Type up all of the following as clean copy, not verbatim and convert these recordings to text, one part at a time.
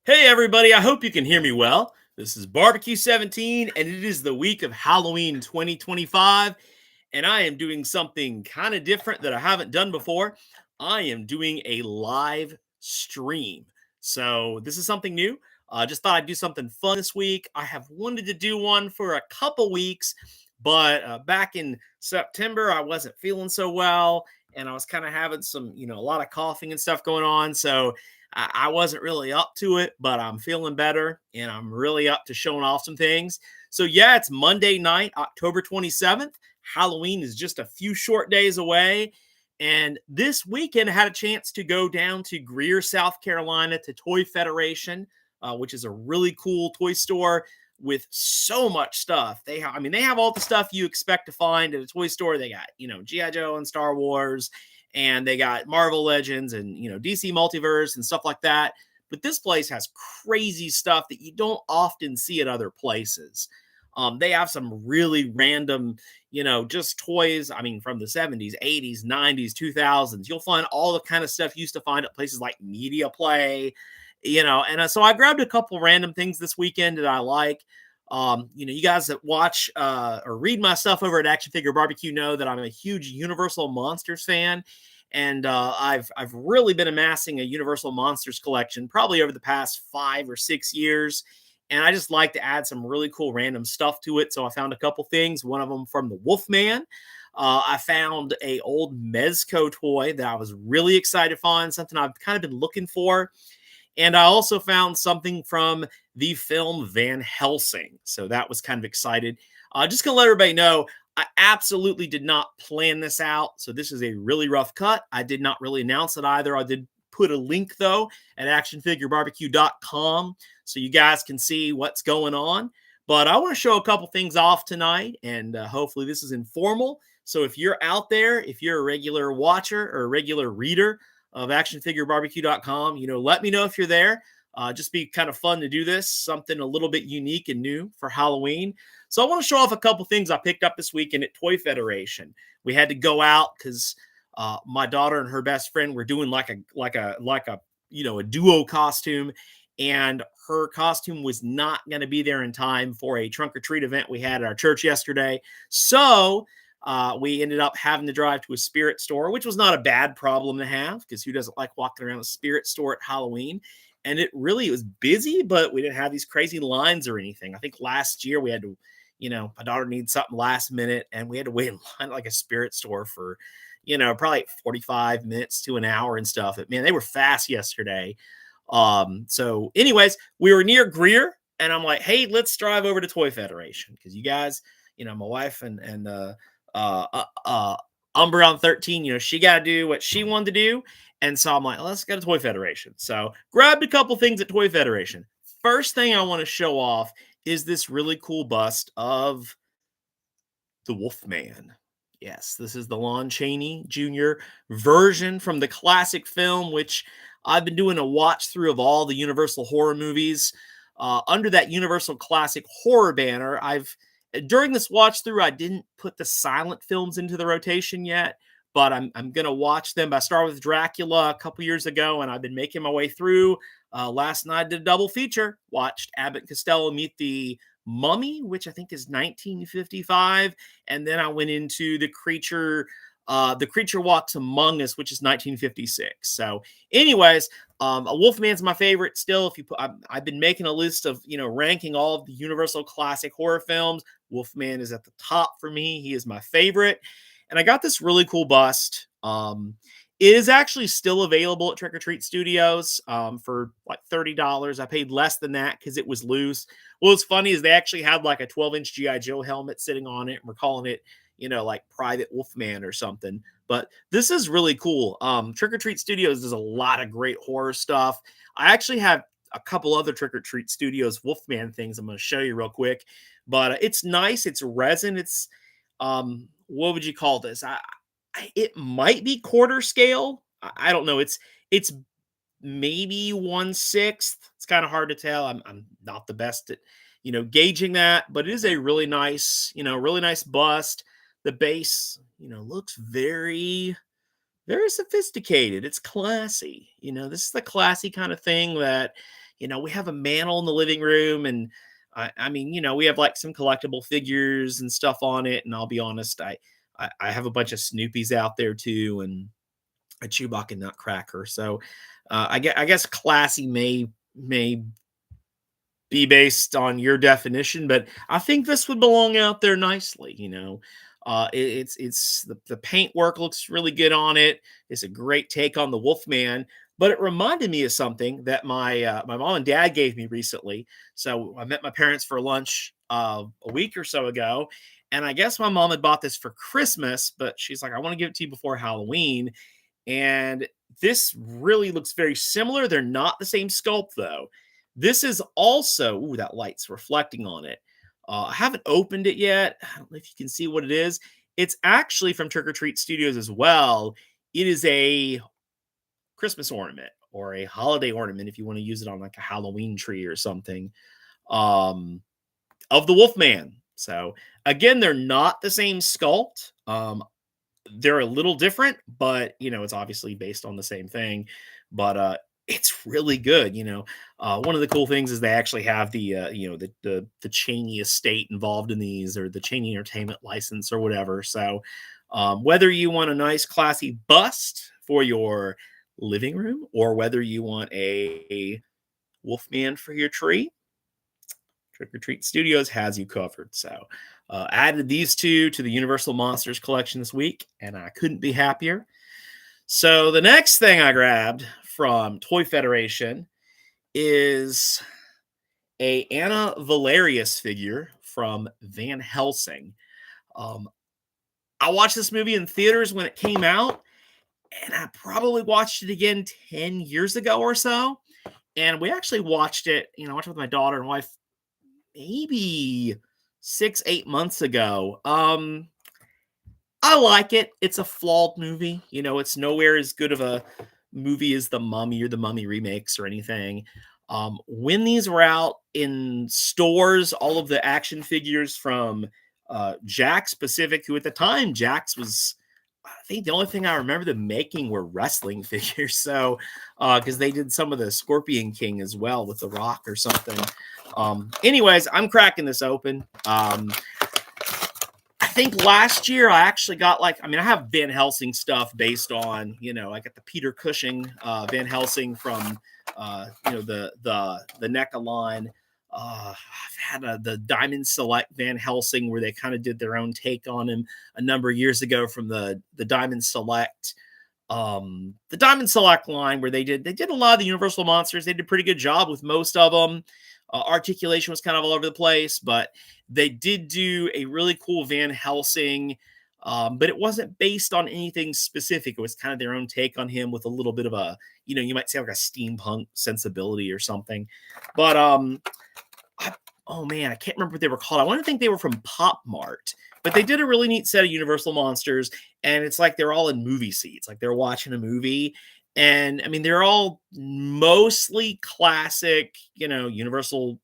Hey everybody, I hope you can hear me well. This is Barbecue 17 and it is the week of Halloween 2025 and I am doing something kind of different that I haven't done before. I am doing a live stream. So, this is something new. I just thought I'd do something fun this week. I have wanted to do one for a couple weeks, but back in September I wasn't feeling so well and I was kind of having some, a lot of coughing and stuff going on. So, I wasn't really up to it, but I'm feeling better and I'm really up to showing off some things. So, yeah, it's Monday night, October 27th. Halloween is just a few short days away. And this weekend, I had a chance to go down to Greer, South Carolina to Toy Federation, which is a really cool toy store with so much stuff. They have all the stuff you expect to find at a toy store. They got, G.I. Joe and Star Wars, and they got Marvel Legends and DC Multiverse and stuff like that. But this place has crazy stuff that you don't often see at other places. They have some really random, just toys. I mean, from the 70s, 80s, 90s, 2000s. You'll find all the kind of stuff you used to find at places like Media Play, so I grabbed a couple random things this weekend that I like. You guys that watch or read my stuff over at Action Figure Barbecue know that I'm a huge Universal Monsters fan, and I've really been amassing a Universal Monsters collection probably over the past 5 or 6 years, and I just like to add some really cool random stuff to it. So I found a couple things. One of them from the Wolfman. I found a old Mezco toy that I was really excited to find, something I've kind of been looking for. And I also found something from the film Van Helsing. So that was kind of excited. Just going to let everybody know, I absolutely did not plan this out. So this is a really rough cut. I did not really announce it either. I did put a link, though, at actionfigurebarbecue.com so you guys can see what's going on. But I want to show a couple things off tonight, and hopefully this is informal. So if you're out there, if you're a regular watcher or a regular reader of actionfigurebarbecue.com, let me know if you're there. Just be kind of fun to do this, something a little bit unique and new for Halloween. So I want to show off a couple things I picked up this weekend at Toy Federation. We had to go out because my daughter and her best friend were doing like a duo costume, and her costume was not going to be there in time for a trunk or treat event we had at our church yesterday. So we ended up having to drive to a spirit store, which was not a bad problem to have because who doesn't like walking around a spirit store at Halloween? And it was busy, but we didn't have these crazy lines or anything. I think last year we had to, my daughter needed something last minute and we had to wait in line at like a spirit store for, probably 45 minutes to an hour and stuff. Man, they were fast yesterday. So anyways, we were near Greer and I'm like, hey, let's drive over to Toy Federation because you guys, my wife and Umbreon 13, she got to do what she wanted to do. And so I'm like, let's go to Toy Federation. So grabbed a couple things at Toy Federation. First thing I want to show off is this really cool bust of the Wolfman. Yes, this is the Lon Chaney Jr. version from the classic film, which I've been doing a watch through of all the Universal horror movies. Under that Universal Classic Horror banner, during this watch through, I didn't put the silent films into the rotation yet, but I'm going to watch them. I started with Dracula a couple years ago, and I've been making my way through. Last night I did a double feature, watched Abbott and Costello meet the Mummy, which I think is 1955, and then I went into the creature walks among us, which is 1956. So anyways, a Wolfman's my favorite still. If you put, I've been making a list of ranking all of the Universal classic horror films. Wolfman is at the top for me. He is my favorite, and I got this really cool bust. It is actually still available at Trick or Treat Studios for like $30. I paid less than that because it was loose. What's funny is they actually had like a 12-inch G.I. Joe helmet sitting on it, and we're calling it, like Private Wolfman or something. But this is really cool. Trick or Treat Studios does a lot of great horror stuff. I actually have a couple other Trick or Treat Studios Wolfman things I'm going to show you real quick. But it's nice. It's resin. It's what would you call this? It might be quarter scale. I don't know. It's maybe 1/6. It's kind of hard to tell. I'm not the best at gauging that, but it is a really nice bust. The base looks very very sophisticated. It's classy. This is the classy kind of thing that we have a mantle in the living room, and I mean, we have like some collectible figures and stuff on it. And I'll be honest, I have a bunch of Snoopies out there too, and a Chewbacca Nutcracker. So I guess classy may be based on your definition, but I think this would belong out there nicely. The paint work looks really good on it. It's a great take on the Wolfman, but it reminded me of something that my mom and dad gave me recently. So I met my parents for lunch a week or so ago, and I guess my mom had bought this for Christmas, but she's like, "I want to give it to you before Halloween." And this really looks very similar. They're not the same sculpt though. This is also, ooh, that light's reflecting on it. I haven't opened it yet. I don't know if you can see what it is. It's actually from Trick or Treat Studios as well. It is a Christmas ornament or a holiday ornament if you want to use it on like a Halloween tree or something, um, of the Wolfman. So again, they're not the same sculpt. They're a little different, but it's obviously based on the same thing. But it's really good. One of the cool things is they actually have the Cheney estate involved in these, or the Cheney Entertainment license or whatever. So whether you want a nice classy bust for your living room, or whether you want a Wolfman for your tree, Trick or Treat Studios has you covered. So, added these two to the Universal Monsters collection this week, and I couldn't be happier. So, the next thing I grabbed from Toy Federation is a Anna Valerius figure from Van Helsing. Um, I watched this movie in theaters when it came out, and I probably watched it again 10 years ago or so. And we actually watched it, I watched it with my daughter and wife maybe 6, 8 months ago. I like it. It's a flawed movie. It's nowhere as good of a movie as The Mummy or the Mummy remakes or anything. When these were out in stores, all of the action figures from Jax Pacific, who at the time Jax was, I think the only thing I remember them making were wrestling figures. So, because they did some of the Scorpion King as well with The Rock or something. Anyways, I'm cracking this open. I think last year I actually got I have Van Helsing stuff based on, I got the Peter Cushing Van Helsing from, the NECA line. I've had the Diamond Select Van Helsing where they kind of did their own take on him a number of years ago from the Diamond Select. The Diamond Select line where they did a lot of the Universal monsters. They did a pretty good job with most of them. Articulation was kind of all over the place, but they did do a really cool Van Helsing, but it wasn't based on anything specific. It was kind of their own take on him with a little bit of a, you might say like a steampunk sensibility or something. But oh man, I can't remember what they were called. I want to think they were from Pop Mart, but they did a really neat set of Universal monsters, and it's like they're all in movie seats, like they're watching a movie. And I mean, they're all mostly classic, Universal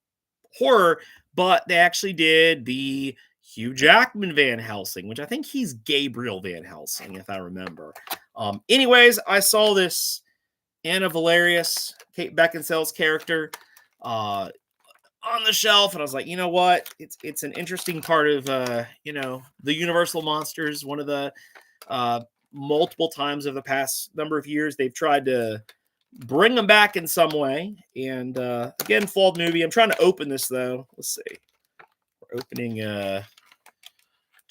horror, but they actually did the Hugh Jackman Van Helsing, which I think he's Gabriel Van Helsing, if I remember. Anyways, I saw this Anna Valerius, Kate Beckinsale's character, on the shelf, and I was like, you know what? It's an interesting part of the Universal monsters. One of the multiple times over the past number of years they've tried to bring them back in some way. And again, flawed movie. I'm trying to open this though. Let's see. We're opening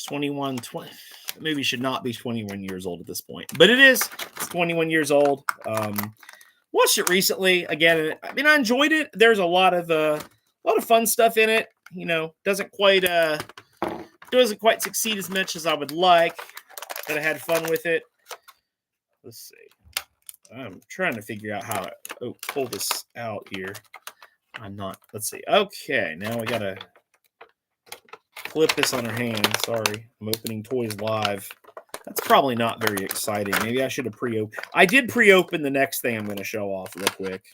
20. The movie should not be 21 years old at this point, but it is. It's 21 years old. Watched it recently again. I mean, I enjoyed it. There's a lot of fun stuff in it. Doesn't quite succeed as much as I would like, but I had fun with it. Let's see. I'm trying to figure out how to pull this out here. I'm not. Let's see. Okay, now we gotta flip this on our hand. Sorry, I'm opening toys live. That's probably not very exciting. Maybe I should have pre-opened. I did pre-open the next thing I'm going to show off real quick.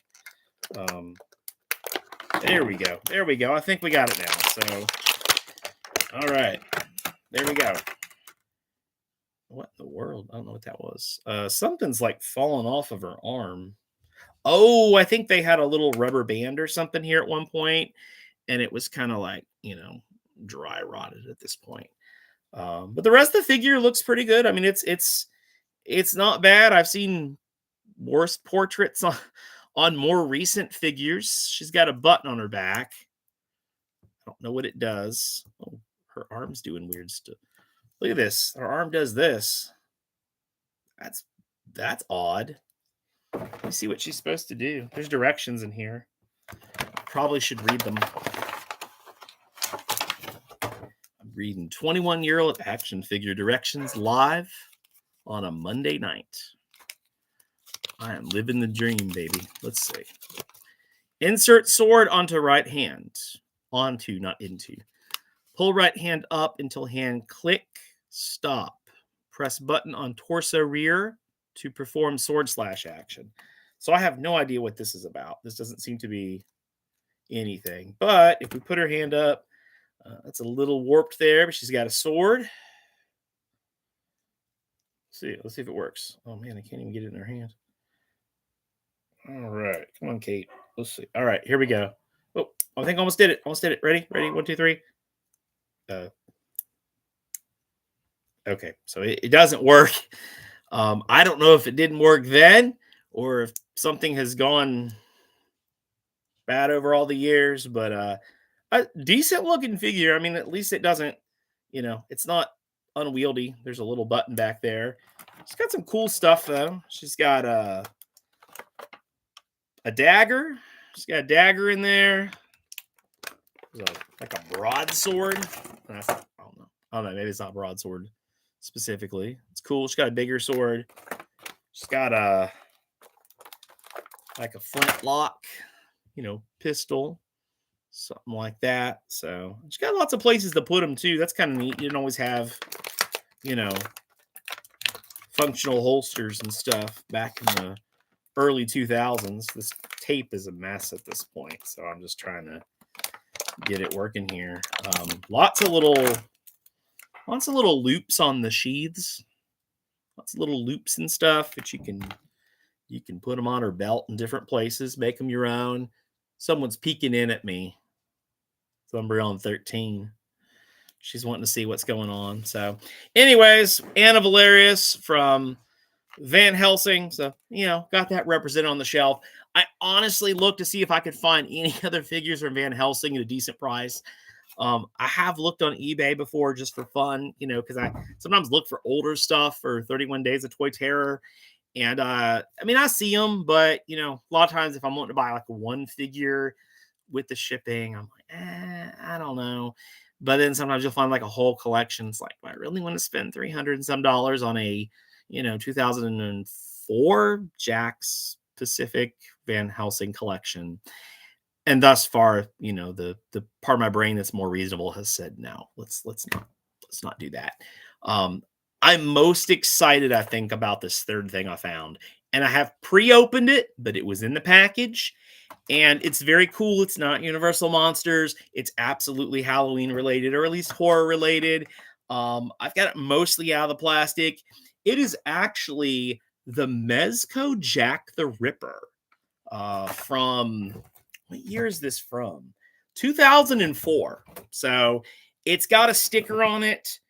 There we go. There we go. I think we got it now. So, all right. There we go. What in the world? I don't know what that was. Something's like falling off of her arm. Oh, I think they had a little rubber band or something here at one point, and it was kind of like, dry rotted at this point. But the rest of the figure looks pretty good. I mean, it's not bad. I've seen worse portraits on more recent figures. She's got a button on her back. I don't know what it does. Oh, her arm's doing weird stuff. Look at this. Her arm does this. That's odd. Let me see what she's supposed to do. There's directions in here. Probably should read them. I'm reading 21-year-old action figure directions live on a Monday night. I am living the dream, baby. Let's see. Insert sword onto right hand. Onto, not into. Pull right hand up until hand click. Stop. Press button on torso rear to perform sword slash action. So I have no idea what this is about. This doesn't seem to be anything. But if we put her hand up, that's a little warped there, but she's got a sword. Let's see if it works. Oh man, I can't even get it in her hand. All right, come on, Kate. Let's see. All right, here we go. Oh, I think I almost did it. Ready? 1, 2, 3. Okay, so it doesn't work. I don't know if it didn't work then or if something has gone bad over all the years, but a decent looking figure. I mean, at least it doesn't, it's not unwieldy. There's a little button back there. She's got some cool stuff though. She's got a dagger. She's got a dagger in there. Like a broadsword. I don't know. Maybe it's not broadsword specifically. It's cool. She's got a bigger sword. She's got a flintlock, pistol, something like that. So she's got lots of places to put them too. That's kind of neat. You didn't always have, functional holsters and stuff back in the early 2000s. This tape is a mess at this point, so I'm just trying to get it working here. Lots of little loops on the sheaths. Lots of little loops and stuff that you can put them on her belt in different places, make them your own. Someone's peeking in at me. Somebody on 13. She's wanting to see what's going on. So, anyways, Anna Valerius from Van Helsing. So, got that represented on the shelf. I honestly looked to see if I could find any other figures from Van Helsing at a decent price. I have looked on eBay before just for fun, because I sometimes look for older stuff for 31 Days of Toy Terror. And I see them, but a lot of times if I'm wanting to buy like one figure with the shipping, I'm like, I don't know. But then sometimes you'll find like a whole collection. It's like, do I really want to spend $300 and some on a 2004 Jack's Pacific Van Helsing collection? And thus far, the part of my brain that's more reasonable has said, no, let's not do that. I'm most excited, I think, about this third thing I found. And I have pre-opened it, but it was in the package. And it's very cool. It's not Universal Monsters. It's absolutely Halloween related, or at least horror related. I've got it mostly out of the plastic. It is actually the Mezco Jack the Ripper from... What year is this from? 2004. So it's got a sticker on it.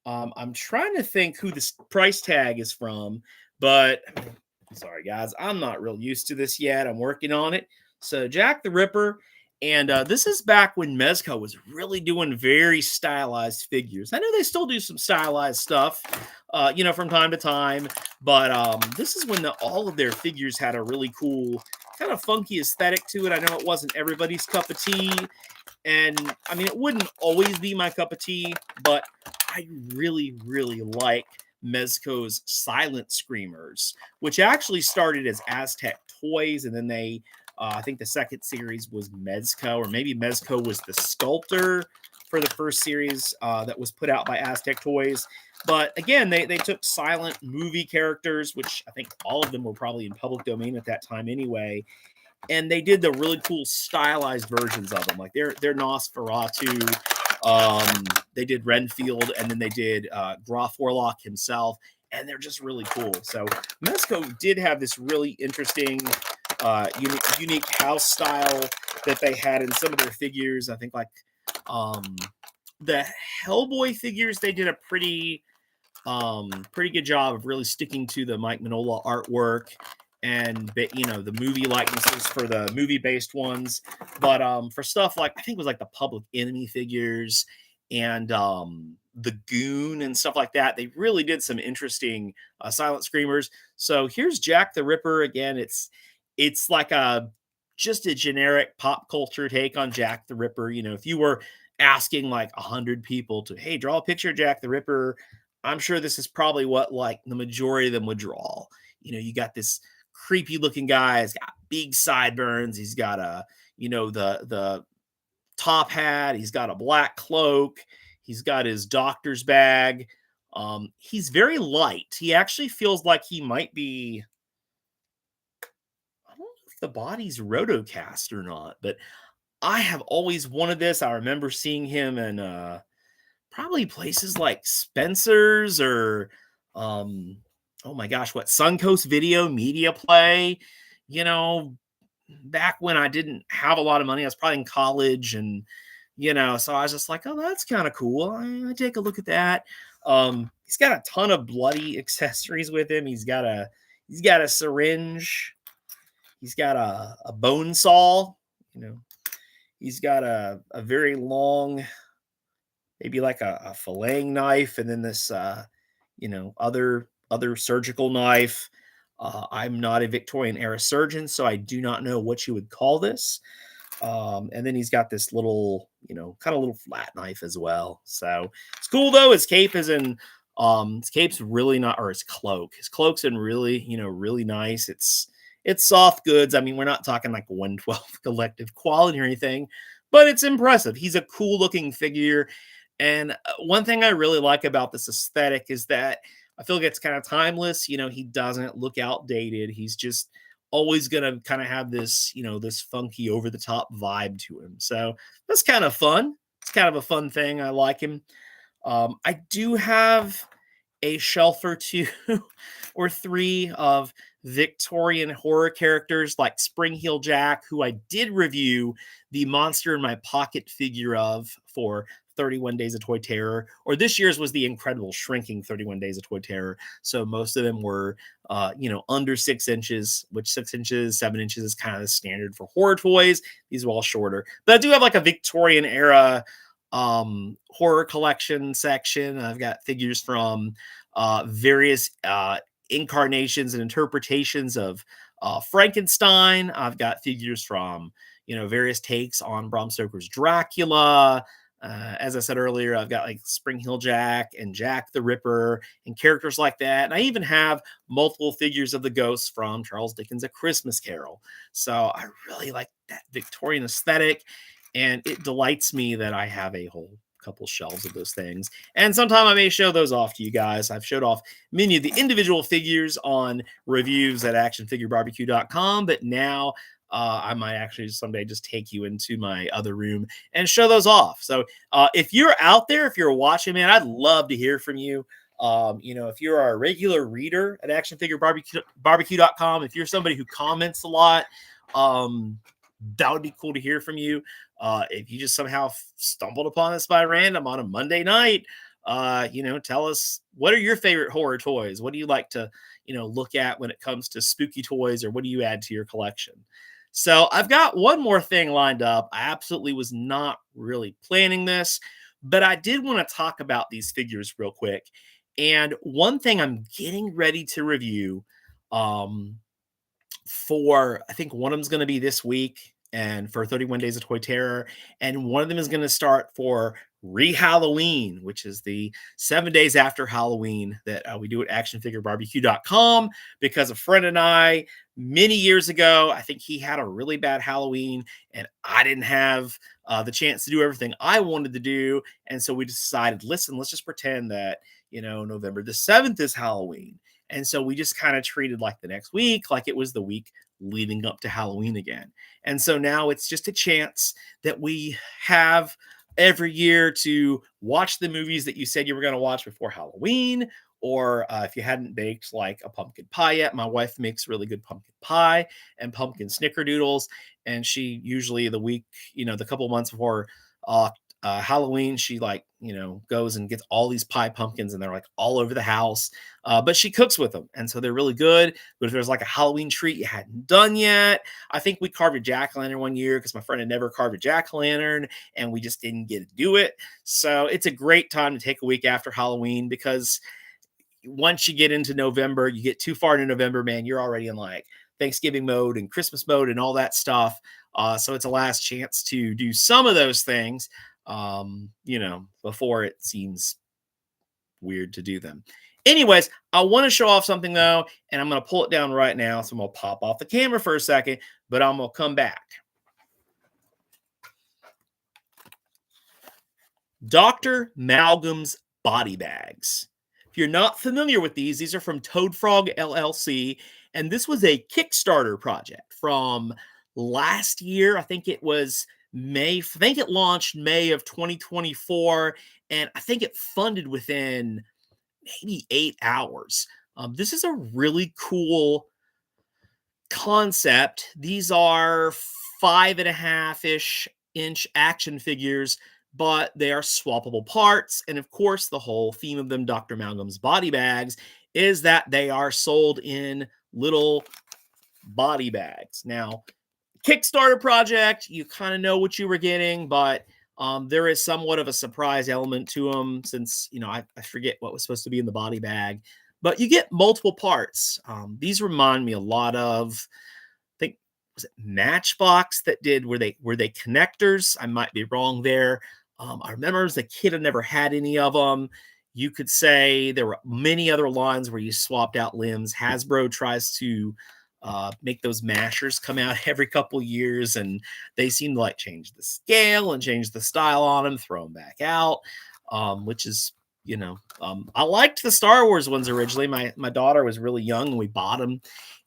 I'm trying to think who this price tag is from, but sorry guys, I'm not real used to this yet. I'm working on it. So Jack the Ripper, and this is back when Mezco was really doing very stylized figures. I know they still do some stylized stuff, from time to time, but this is when all of their figures had a really cool, kind of funky aesthetic to it. I know it wasn't everybody's cup of tea, and it wouldn't always be my cup of tea, but I really, really like Mezco's Silent Screamers, which actually started as Aztec Toys, and then they, I think the second series was Mezco, or maybe Mezco was the sculptor for the first series that was put out by Aztec Toys. But again, they took silent movie characters, which I think all of them were probably in public domain at that time anyway, and they did the really cool stylized versions of them. Like they're Nosferatu, they did Renfield, and then they did Graf Orlok himself, and they're just really cool. So Mezco did have this really interesting unique house style that they had in some of their figures. I think like um, the Hellboy figures, they did a pretty good job of really sticking to the Mike Mignola artwork and the movie likenesses for the movie based ones. But for stuff like I think it was like the Public Enemy figures and the Goon and stuff like that, they really did some interesting silent screamers. So here's Jack the Ripper again. It's like a just a generic pop culture take on Jack the Ripper. If you were asking like 100 people to, hey, draw a picture of Jack the Ripper, I'm sure this is probably what like the majority of them would draw. You got this creepy looking guy. He's got big sideburns. He's got the top hat. He's got a black cloak. He's got his doctor's bag. He's very light. He actually feels like he might be. I don't know if the body's rotocast or not, but I have always wanted this. I remember seeing him in probably places like Spencer's or oh my gosh, what Suncoast Video Media Play, you know, back when I didn't have a lot of money. I was probably in college and so I was just like, oh, that's kind of cool. I take a look at that. He's got a ton of bloody accessories with him. He's got a syringe. He's got a bone saw, you know, he's got a very long, maybe like a filleting knife, and then this other surgical knife. I'm not a Victorian era surgeon, so I do not know what you would call this. And then he's got this little, kind of little flat knife as well. So it's cool though. His cape's really not, or his cloak. His cloak's in really, really nice. It's soft goods. I mean, we're not talking like 112 collective quality or anything, but it's impressive. He's a cool looking figure. And one thing I really like about this aesthetic is that I feel like it's kind of timeless. He doesn't look outdated. He's just always going to kind of have this, this funky over the top vibe to him. So that's kind of fun. It's kind of a fun thing. I like him. I do have a shelf or two or three of Victorian horror characters like Spring Heel Jack, who I did review the Monster in My Pocket figure of for 31 Days of Toy Terror, or this year's was the incredible shrinking 31 Days of Toy Terror. So most of them were, under 6 inches, which 6 inches, 7 inches is kind of the standard for horror toys. These are all shorter, but I do have like a Victorian era horror collection section. I've got figures from various incarnations and interpretations of Frankenstein. I've got figures from various takes on Bram Stoker's Dracula. As I said earlier, I've got like Spring Heel Jack and Jack the Ripper and characters like that. And I even have multiple figures of the ghosts from Charles Dickens' A Christmas Carol. So I really like that Victorian aesthetic. And it delights me that I have a whole couple shelves of those things. And sometime I may show those off to you guys. I've showed off many of the individual figures on reviews at actionfigurebarbecue.com, but now I might actually someday just take you into my other room and show those off. So if you're out there, if you're watching, man, I'd love to hear from you. If you're a regular reader at actionfigurebarbecue.com, if you're somebody who comments a lot, that would be cool to hear from you. If you just somehow stumbled upon this by random on a Monday night, tell us, what are your favorite horror toys? What do you like to, look at when it comes to spooky toys, or what do you add to your collection? So I've got one more thing lined up. I absolutely was not really planning this, but I did want to talk about these figures real quick. And one thing I'm getting ready to review, for, I think one of them's going to be this week, and for 31 Days of Toy Terror, and one of them is going to start for Re-Halloween, which is the 7 days after Halloween that we do at actionfigurebarbecue.com, because a friend and I, many years ago, I think he had a really bad Halloween, and I didn't have the chance to do everything I wanted to do, and so we decided, listen, let's just pretend that, November the 7th is Halloween. And so we just kind of treated like the next week, like it was the week leading up to Halloween again. And so now it's just a chance that we have every year to watch the movies that you said you were going to watch before Halloween, or if you hadn't baked like a pumpkin pie yet, my wife makes really good pumpkin pie and pumpkin snickerdoodles. And she usually the week, the couple months before uh, Halloween, she like, goes and gets all these pie pumpkins and they're like all over the house. But she cooks with them. And so they're really good. But if there's like a Halloween treat you hadn't done yet, I think we carved a jack-o'-lantern one year because my friend had never carved a jack-o'-lantern and we just didn't get to do it. So it's a great time to take a week after Halloween because once you get into November, you get too far into November, man, you're already in like Thanksgiving mode and Christmas mode and all that stuff. So it's a last chance to do some of those things, before it seems weird to do them. Anyways, I want to show off something though, and I'm going to pull it down right now. So I'm going to pop off the camera for a second, but I'm going to come back. Dr. Malgam's body bags. If you're not familiar with these are from ToadFrog LLC, and this was a Kickstarter project from last year. I think it was May. I think it launched May of 2024, and I think it funded within maybe 8 hours. This is a really cool concept. These are 5.5-ish inch action figures, but they are swappable parts. And of course, the whole theme of them, Dr. Malgam's body bags, is that they are sold in little body bags. Now, Kickstarter project, you kind of know what you were getting, but there is somewhat of a surprise element to them since, I forget what was supposed to be in the body bag, but you get multiple parts. These remind me a lot of, I think, was it Matchbox that did, were they connectors? I might be wrong there. I remember as a kid, I never had any of them. You could say there were many other lines where you swapped out limbs. Hasbro tries to make those mashers come out every couple years, and they seem to like change the scale and change the style on them, throw them back out, which is, I liked the Star Wars ones originally. My daughter was really young and we bought them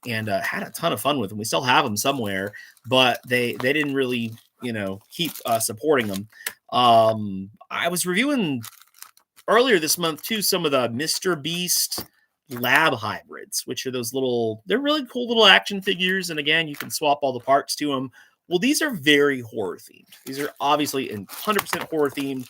and had a ton of fun with them. We still have them somewhere, but they didn't really, keep supporting them. I was reviewing earlier this month too some of the Mr. Beast lab hybrids, which are those they're really cool little action figures. And again, you can swap all the parts to them. Well, these are very horror themed. These are obviously 100% horror themed.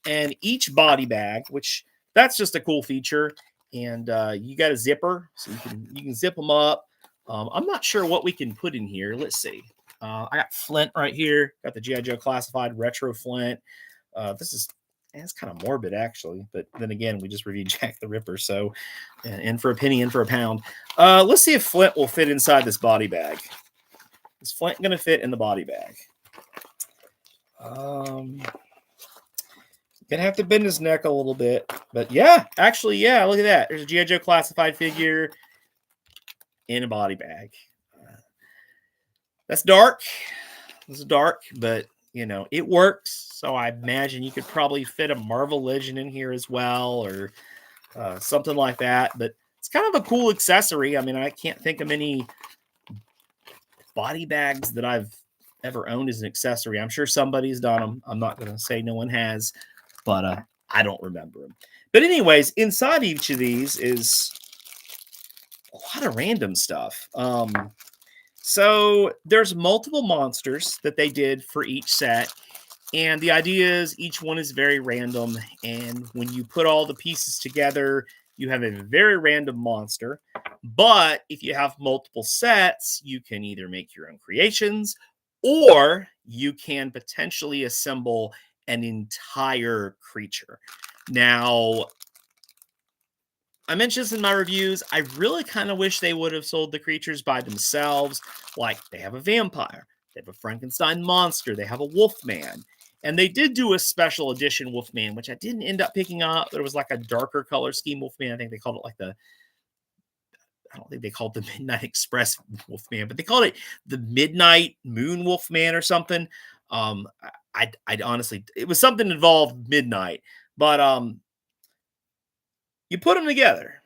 And each body bag, which that's just a cool feature. And you got a zipper, so you can zip them up. I'm not sure what we can put in here. Let's see. I got Flint right here. Got the G.I. Joe Classified Retro Flint. It's kind of morbid, actually. But then again, we just reviewed Jack the Ripper. So, in for a penny, in for a pound. Let's see if Flint will fit inside this body bag. Is Flint going to fit in the body bag? Gonna have to bend his neck a little bit. But yeah, actually, yeah, look at that. There's a G.I. Joe Classified figure in a body bag. That's dark. This is dark, but it works. So I imagine you could probably fit a Marvel Legend in here as well, or something like that. But it's kind of a cool accessory. I mean, I can't think of many body bags that I've ever owned as an accessory. I'm sure somebody's done them. I'm not going to say no one has, but I don't remember them. But anyways, inside each of these is a lot of random stuff. So there's multiple monsters that they did for each set. And the idea is each one is very random. And when you put all the pieces together, you have a very random monster. But if you have multiple sets, you can either make your own creations or you can potentially assemble an entire creature. Now, I mentioned this in my reviews. I really kind of wish they would have sold the creatures by themselves. Like, they have a vampire, they have a Frankenstein monster, they have a Wolfman. And they did do a special edition Wolfman, which I didn't end up picking up. There was like a darker color scheme Wolfman. I think they called it like I don't think they called it the Midnight Express Wolfman, but they called it the Midnight Moon Wolfman or something. I honestly, it was something involved midnight, but you put them together.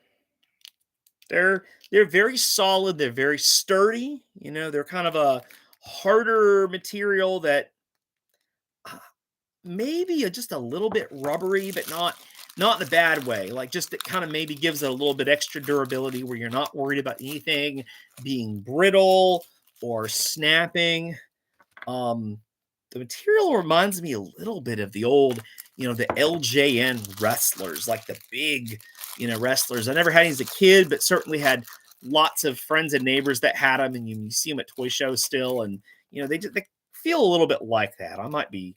They're very solid. They're very sturdy. They're kind of a harder material that maybe just a little bit rubbery, but not not in a bad way. Like, just it kind of maybe gives it a little bit extra durability where you're not worried about anything being brittle or snapping. Um, the material reminds me a little bit of the old, the LJN wrestlers, like the big, wrestlers. I never had any as a kid, but certainly had lots of friends and neighbors that had them, and you see them at toy shows still, and they feel a little bit like that. I might be,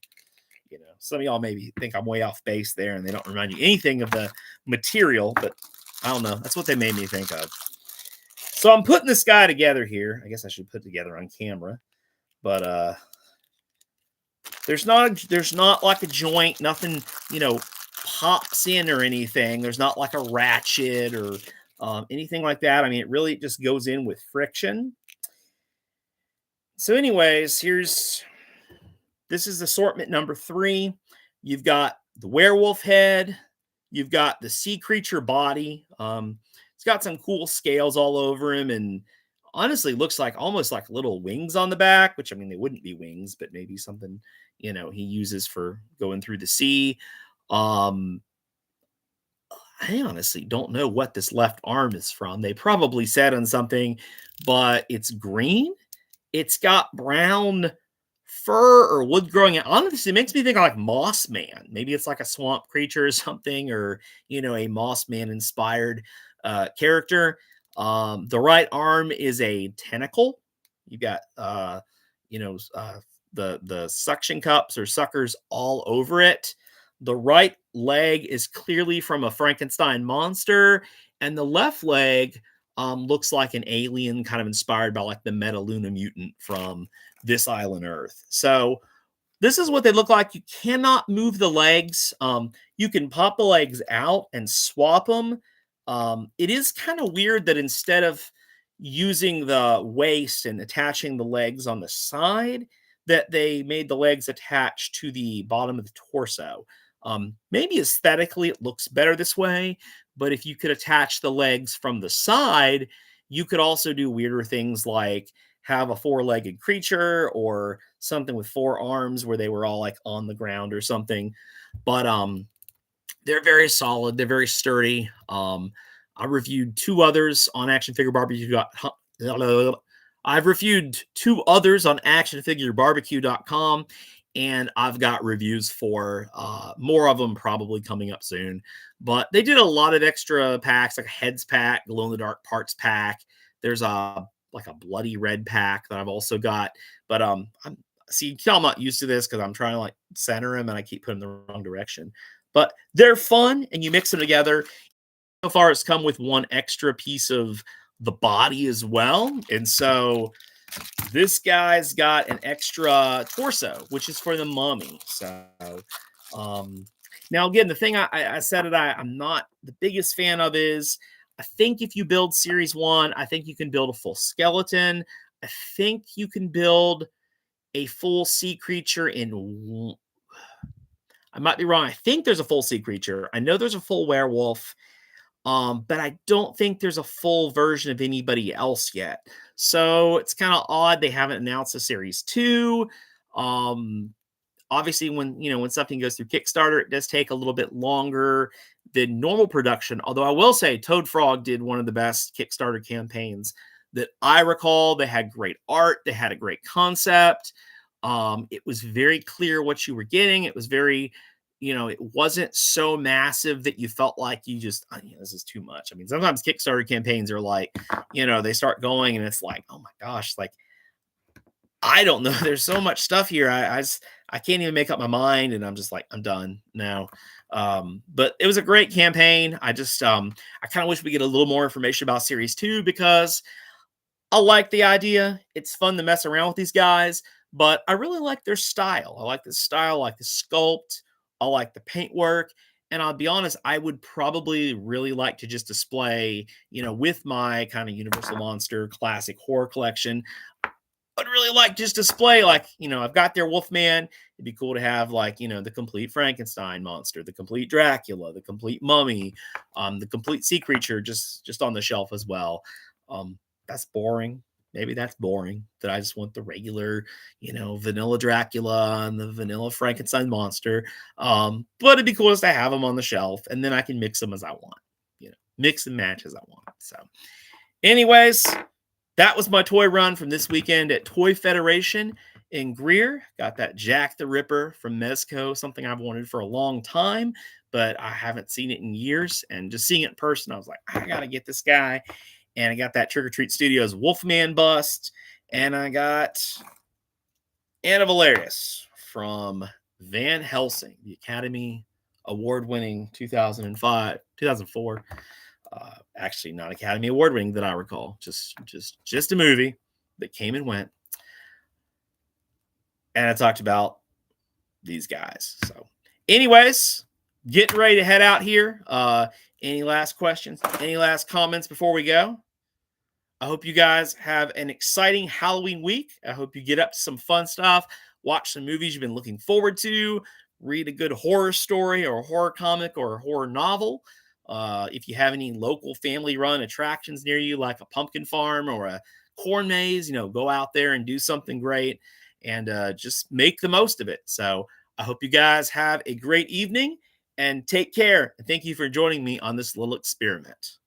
some of y'all maybe think I'm way off base there, and they don't remind you anything of the material, but I don't know. That's what they made me think of. So I'm putting this guy together here. I guess I should put it together on camera, but there's not like a joint, nothing, pops in or anything. There's not like a ratchet or anything like that. I mean, it really just goes in with friction. So anyways, this is assortment number 3. You've got the werewolf head. You've got the sea creature body. It's got some cool scales all over him, and honestly looks like almost like little wings on the back, which, I mean, they wouldn't be wings, but maybe something, he uses for going through the sea. I honestly don't know what this left arm is from. They probably said on something, but it's green. It's got brown fur or wood growing out. Honestly, it makes me think of like Moss Man. Maybe it's like a swamp creature or something, or a Moss Man inspired character. The right arm is a tentacle. You got the suction cups or suckers all over it. The right leg is clearly from a Frankenstein monster, and the left leg looks like an alien, kind of inspired by like the Metaluna mutant from This Island Earth. So this is what they look like. You cannot move the legs. You can pop the legs out and swap them. It is kind of weird that instead of using the waist and attaching the legs on the side, that they made the legs attached to the bottom of the torso. Maybe aesthetically it looks better this way, but if you could attach the legs from the side, you could also do weirder things like have a 4-legged creature or something with 4 arms where they were all like on the ground or something. But they're very solid. They're very sturdy. I reviewed 2 others on Action Figure Barbecue. I've reviewed 2 others on actionfigurebarbecue.com, and I've got reviews for more of them probably coming up soon. But they did a lot of extra packs, like a heads pack, glow-in-the-dark parts pack. There's like a bloody red pack that I've also got. But I'm not used to this because I'm trying to like center them and I keep putting them the wrong direction. But they're fun, and you mix them together. So far, it's come with 1 extra piece of the body as well. And so this guy's got an extra torso, which is for the mummy. So now, again, the thing I said that I'm not the biggest fan of is, I think if you build Series 1, I think you can build a full skeleton. I think you can build a full sea creature in... I might be wrong. I think there's a full sea creature. I know there's a full werewolf. But I don't think there's a full version of anybody else yet. So it's kind of odd they haven't announced a Series 2. Obviously, when something goes through Kickstarter, it does take a little bit longer than normal production. Although I will say ToadFrog did one of the best Kickstarter campaigns that I recall. They had great art. They had a great concept. It was very clear what you were getting. It was very... it wasn't so massive that you felt like you just, this is too much. I mean, sometimes Kickstarter campaigns are like, they start going and it's like, oh my gosh, like, I don't know. There's so much stuff here. I can't even make up my mind. And I'm just like, I'm done now. But it was a great campaign. I kind of wish we get a little more information about Series 2 because I like the idea. It's fun to mess around with these guys, but I really like their style. I like the style, I like the sculpt. I like the paintwork, and I'll be honest, I would probably really like to just display, with my kind of Universal Monster classic horror collection. I'd really like just display, like, I've got their Wolfman. It'd be cool to have, like, the complete Frankenstein monster, the complete Dracula, the complete mummy, the complete sea creature just on the shelf as well. That's boring. maybe that's boring, that I just want the regular, vanilla Dracula and the vanilla Frankenstein monster. But it'd be cool just to have them on the shelf, and then I can mix them as I want, mix and match as I want. So, anyways, that was my toy run from this weekend at Toy Federation in Greer. Got that Jack the Ripper from Mezco, something I've wanted for a long time, but I haven't seen it in years. And just seeing it in person, I was like, I got to get this guy. And I got that Trick or Treat Studios Wolfman bust. And I got Anna Valerius from Van Helsing, the Academy Award-winning 2004. Actually, not Academy Award winning that I recall. Just a movie that came and went. And I talked about these guys. So, anyways, getting ready to head out here. Any last questions? Any last comments before we go? I hope you guys have an exciting Halloween week. I hope you get up to some fun stuff, watch some movies you've been looking forward to, read a good horror story or a horror comic or a horror novel. If you have any local family-run attractions near you, like a pumpkin farm or a corn maze, go out there and do something great and just make the most of it. So I hope you guys have a great evening and take care. And thank you for joining me on this little experiment.